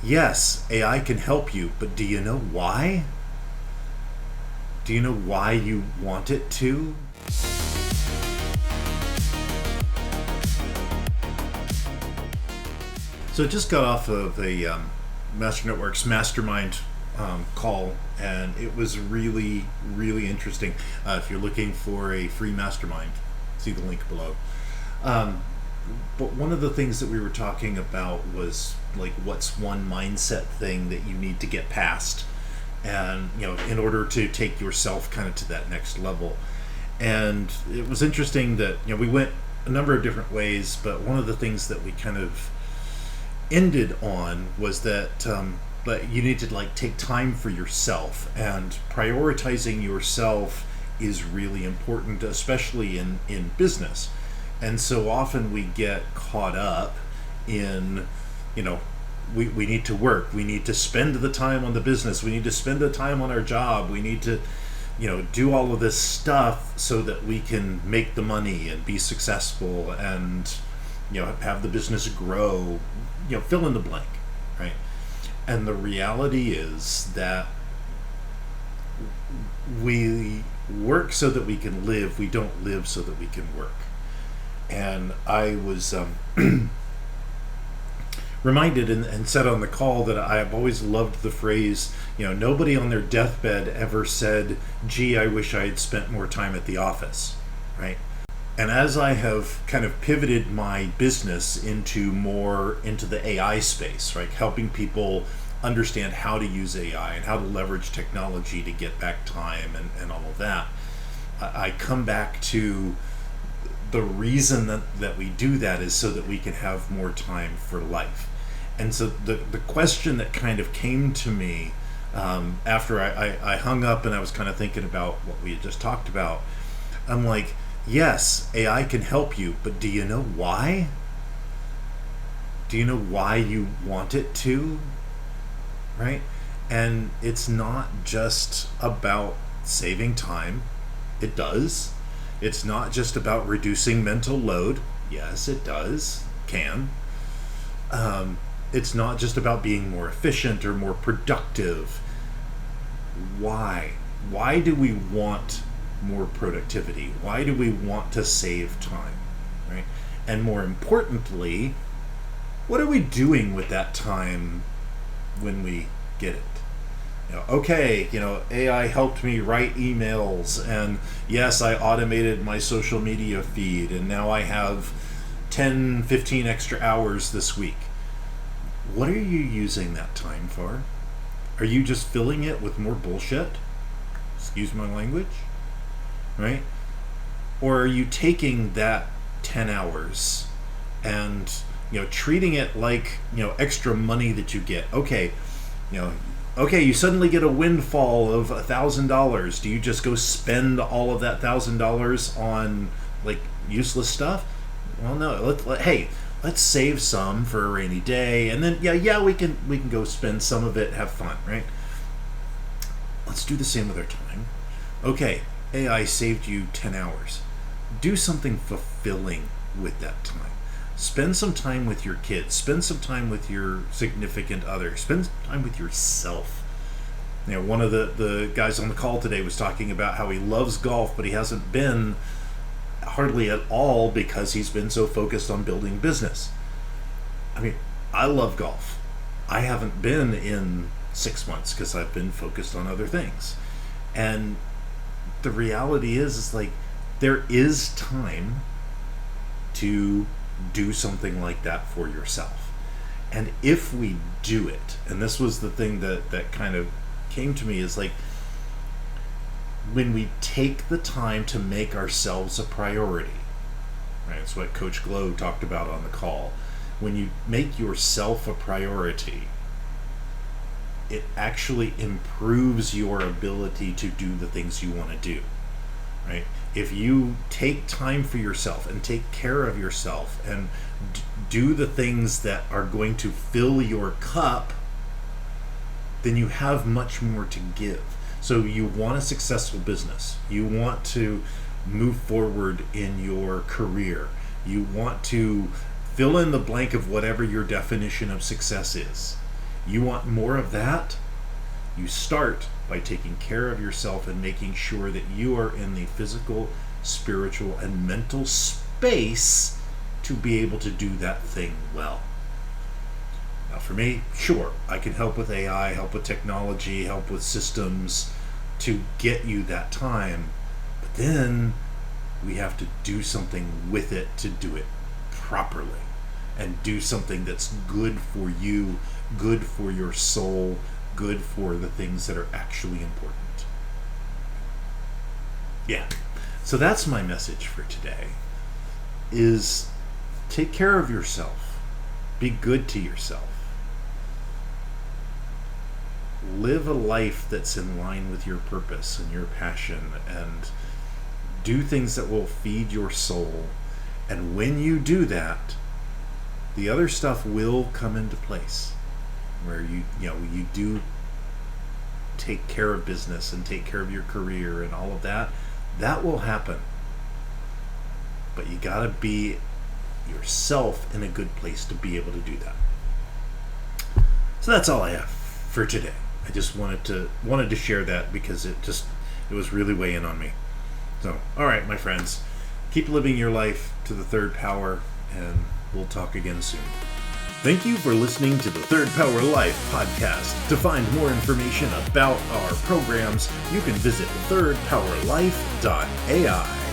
Yes, AI can help you, but do you know why? Do you know why you want it to? So I just got off of a Master Network's mastermind call, and it was really, really interesting. If you're looking for a free mastermind, see the link below. Um, but one of the things that we were talking about was like, what's one mindset thing that you need to get past, and in order to take yourself kind of to that next level. And it was interesting that we went a number of different ways, but one of the things that we kind of ended on was that you need to like take time for yourself, and prioritizing yourself is really important, especially in business. And so often we get caught up in, we need to work, we need to spend the time on the business, we need to spend the time on our job, we need to do all of this stuff so that we can make the money and be successful and have the business grow, fill in the blank, right? And the reality is that we work so that we can live, we don't live so that we can work. And I was reminded and said on the call that I've always loved the phrase, nobody on their deathbed ever said, gee, I wish I had spent more time at the office, right? And as I have kind of pivoted my business into the AI space, right, helping people understand how to use AI and how to leverage technology to get back time and all of that, I come back to the reason that we do that is so that we can have more time for life. And so the question that kind of came to me after I hung up and I was kind of thinking about what we had just talked about, I'm like, yes, AI can help you, but do you know why? Do you know why you want it to? Right? And it's not just about saving time. It does. It's not just about reducing mental load. Yes, it does. Can. It's not just about being more efficient or more productive. Why? Why do we want more productivity? Why do we want to save time? Right? And more importantly, what are we doing with that time when we get it? AI helped me write emails, and yes, I automated my social media feed, and now I have 10, 15 extra hours this week. What are you using that time for? Are you just filling it with more bullshit? Excuse my language, right? Or are you taking that 10 hours and treating it like extra money that you get? Okay, you suddenly get a windfall of $1,000. Do you just go spend all of that $1,000 on like useless stuff? Well, no. Let's save some for a rainy day, and then we can go spend some of it, have fun, right? Let's do the same with our time. Okay, AI saved you 10 hours. Do something fulfilling with that time. Spend some time with your kids. Spend some time with your significant other. Spend some time with yourself. One of the guys on the call today was talking about how he loves golf, but he hasn't been hardly at all because he's been so focused on building business. I mean, I love golf. I haven't been in 6 months because I've been focused on other things. And the reality is like, there is time to do something like that for yourself. And if we do it, and this was the thing that kind of came to me, is like, when we take the time to make ourselves a priority, right? It's what Coach Glow talked about on the call. When you make yourself a priority, it actually improves your ability to do the things you want to do, right? If you take time for yourself and take care of yourself and do the things that are going to fill your cup, then you have much more to give. So you want a successful business. You want to move forward in your career. You want to fill in the blank of whatever your definition of success is. You want more of that? You start by taking care of yourself and making sure that you are in the physical, spiritual, and mental space to be able to do that thing well. Now for me, sure, I can help with AI, help with technology, help with systems to get you that time, but then we have to do something with it to do it properly and do something that's good for you, good for your soul, good for the things that are actually important. Yeah. So that's my message for today, is take care of yourself. Be good to yourself. Live a life that's in line with your purpose and your passion, and do things that will feed your soul. And when you do that, the other stuff will come into place, where you do take care of business and take care of your career and all of that. That will happen. But you got to be yourself in a good place to be able to do that. So that's all I have for today. I just wanted to share that because it was really weighing on me. So, all right, my friends, keep living your life to the third power, and we'll talk again soon. Thank you for listening to the Third Power Life podcast. To find more information about our programs, you can visit thirdpowerlife.ai.